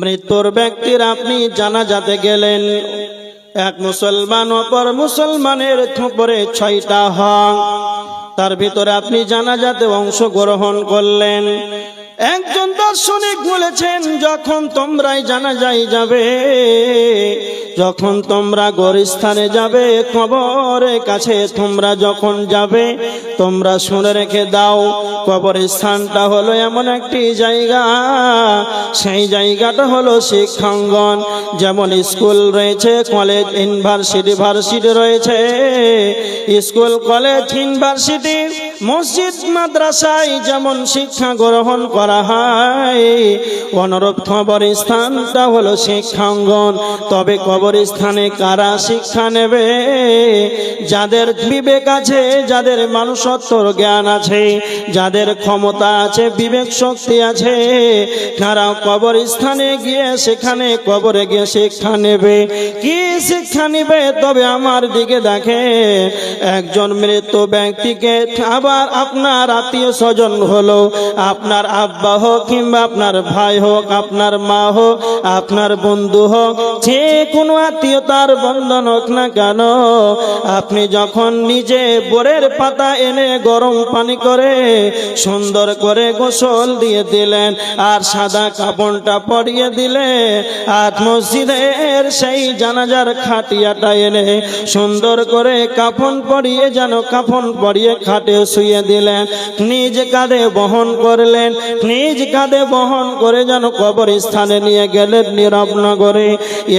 মৃত্যুর ব্যক্তির আপনি জানাজাতে গেলেন, এক মুসলমান অপর মুসলমানের উপরে 6টা হক, তার ভিতরে আপনি জানাজাতে অংশগ্রহণ করলেন। একজন দার্শনিক বলেছেন, যখন তোমরাই জানাজায় যাবে, যখন তোমরা গোরস্থানে যাবে, কবরের কাছে তোমরা যখন যাবে, তোমরা শুনে রেখে দাও, কবরস্থানটা হলো এমন একটি জায়গা, সেই জায়গাটা হলো শিক্ষাঙ্গন। যেমন স্কুল রয়েছে, কলেজ, ইউনিভার্সিটি রয়েছে, স্কুল, কলেজ, ইউনিভার্সিটি, মসজিদ, মাদ্রাসায় যেমন শিক্ষা গ্রহণ করা হয়, অনুরূপ কবরস্থানটা হলো শিক্ষাঙ্গন। তবে কবরস্থানে কারা শিক্ষা নেবে? যাদের বিবেক আছে, যাদের মানুষত্বর জ্ঞান আছে, যাদের ক্ষমতা আছে, বিবেক শক্তি আছে, তারা কবরস্থানে গিয়ে সেখানে কবরে গিয়ে শিক্ষা নেবে। কি শিক্ষা নেবে? তবে আমার দিকে দেখে, একজন মৃত ব্যক্তিকে আবার আপনার আত্মীয় স্বজন হলো, আপনার আব্বা হোক কিংবা আপনার ভাই হোক, আপনার মা হোক, আপনার বন্ধু হোক, যে কোনো আত্মীয়তার বন্ধন হোক না কেন, আপনি যখন নিজে বোরের পাতা এনে গরম পানি করে সুন্দর করে গোসল দিয়ে দিলেন, আর সাদা কাপড়টা পরিয়ে দিলে, আর মসজিদের সেই জানাজার খাটিয়াটা এনে সুন্দর করে কাফন পরিয়ে, যেন কাফন পরিয়ে খাটে শুয়ে দিলেন, নিজ কাঁধে বহন করলেন, নিজ কাঁধে বহন করে যেন কবরস্থানে নিয়ে গেলেন নীরবনগরে।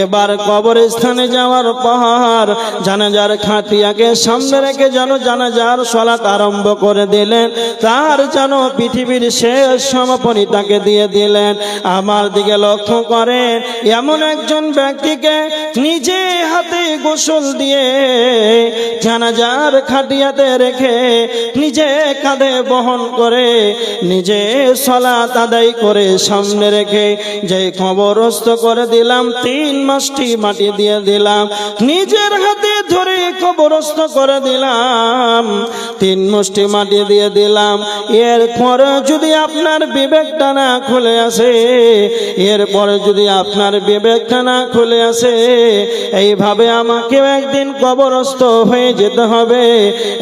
এবার কবরস্থানে যাওয়ার পর জানাজার খাটিয়াকে সামনে রেখে যেন জানাজার সালাত আরম্ভ করে দিলেন, তার যেন পৃথিবীর শেষ সমাপনী তাকে দিয়ে দিলেন। আমার দিকে লক্ষ্য করেন, এমন একজন ব্যক্তিকে নিজে হাতে গোসল দিয়ে জানাজার খাটিয়াতে রেখে নিজে কাঁধে বহন করে নিজে সালাত আদায় করে সামনে রেখে যে কবরস্থ করে দিলাম, 3 মাসটি মাটি দিয়ে দিলাম, নিজের হাতে ধরে কবরস্থ করে দিলাম, 3 মুষ্টি মাটি দিয়ে দিলাম। এরপরে যদি আপনার বিবেকটা না খুলে আসে, এরপরে যদি আপনার বিবেকটা না খুলে আসে, এইভাবে আমাকেও একদিন কবরস্থ হয়ে যেতে হবে,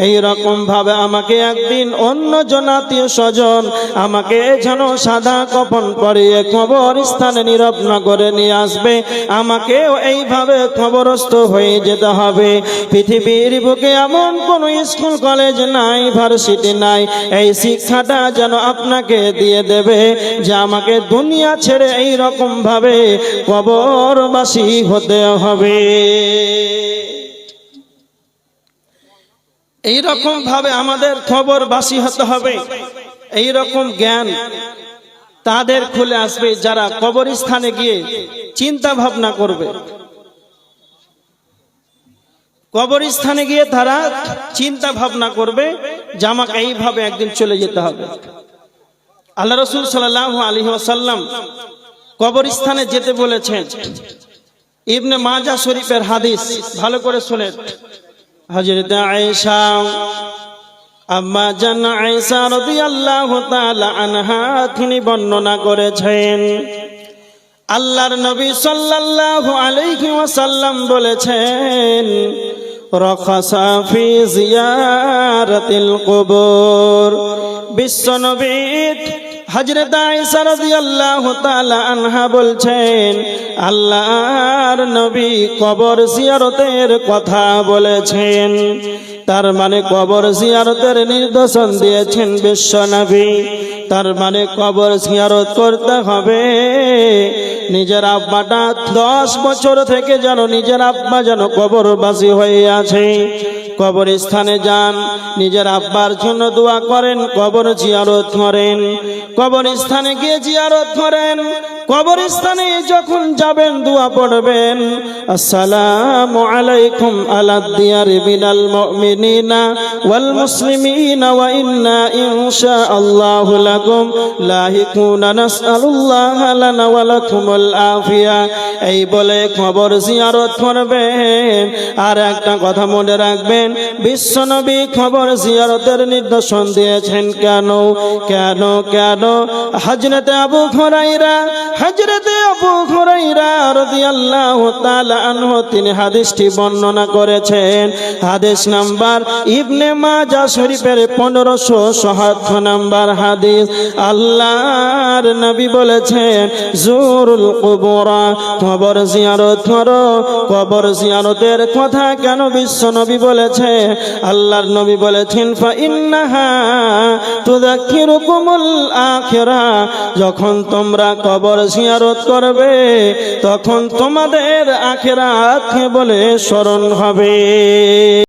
এই রকম ভাবে আমাকে একদিন অন্য জন আত্মীয় স্বজন আমাকে যেন সাদা কাফন পরিয়ে কবরস্থানে নীরবনগরে নিয়ে আসবে, আমাকেও এইভাবে কবরস্থ হয়ে যেতে হবে। পৃথিবীর বুকে এমন কোন স্কুল, কলেজ নাই, ভার্সিটি নাই, এই শিক্ষাটা যেন আপনাকে দিয়ে দেবে যে আমাকে দুনিয়া ছেড়ে এই রকম ভাবে কবরবাসী হতে হবে। এই রকম ভাবে আমাদের কবরবাসী হতে হবে। এই রকম জ্ঞান তাদের খুলে আসবে যারা কবরস্থানে গিয়ে চিন্তা ভাবনা করবে। কবরস্থানে গিয়ে তারা চিন্তা ভাবনা করবে যে আমাকে এইভাবে একদিন চলে যেতে হবে। আল্লাহ রাসূল সাল্লাল্লাহু আলাইহি ওয়াসাল্লাম কবরস্থানে যেতে বলেছেন। ইবনে মাজাহ শরীফের হাদিস, ভালো করে শুনেন। হযরত আয়েশা, আম্মা জান আয়েশা রাদিয়াল্লাহু তাআলা আনহা তিনি বর্ণনা করেছেন, আল্লাহর নবী সাল্লাল্লাহু আলাইহি ওয়াসাল্লাম বলেছেন, রাখাসা ফি জিয়ারাতিল কুবুর। বিশ্বনবী হযরত আয়েশা রাদিয়াল্লাহু তাআলা আনহা বলছেন, আল্লাহর নবী কবর জিয়ারতের কথা বলেছেন। তার মানে কবর জিয়ারতের নির্দেশন দিয়েছেন বিশ্বনবী। তার মানে কবর জিয়ারত করতে হবে। নিজের আব্বাটা 10 বছর থেকে যেন নিজের আব্বা যেন কবরবাসী হয়ে আছে, কবরস্থানে যান, নিজের আব্বার জন্য দোয়া করেন, কবর জিয়ারত করেন, কবরস্থানে গিয়ে জিয়ারত করেন। কবরস্থানে যখন যাবেন দোয়া পড়বেন, আসসালামু আলাইকুম আলা দিয়ারি বিনাল মুমিনিনা ওয়াল মুসলিমিনা ওয়া ইন্না ইনশাআল্লাহু লাকুম লাহিকুনা নাসআলুল্লাহা লানা ওয়া লাকুমুল আফিয়া। এই বলে কবর জিয়ারত করবেন। আর একটা কথা মনে রাখবেন, বিশ্বনবী কবর জিয়ারতের নির্দেশন দিয়েছেন। কেন কেন কেন? হযরত আবু হুরায়রা হযরত আবু হুরায়রা রাদিয়াল্লাহু তাআলা আনহু তিনি হাদিসটি বর্ণনা করেছেন। হাদিস নাম্বার ইবনে মাজাহ শরীফের 1577 নাম্বার হাদিস। আল্লাহর নবী বলেছেন, জুরুল কুবুরা, কবর জিয়ারত করো। কবর জিয়ারতের কথা কেন বিশ্ব নবী বলেছে? আল্লাহর নবী বলেছেন, ফা ইন্নাহা তুযাক্কিরুকুমুল আখিরা, যখন তোমরা কবর জিয়ারত করবে তখন তোমাদের আখিরাত বলে স্মরণ হবে।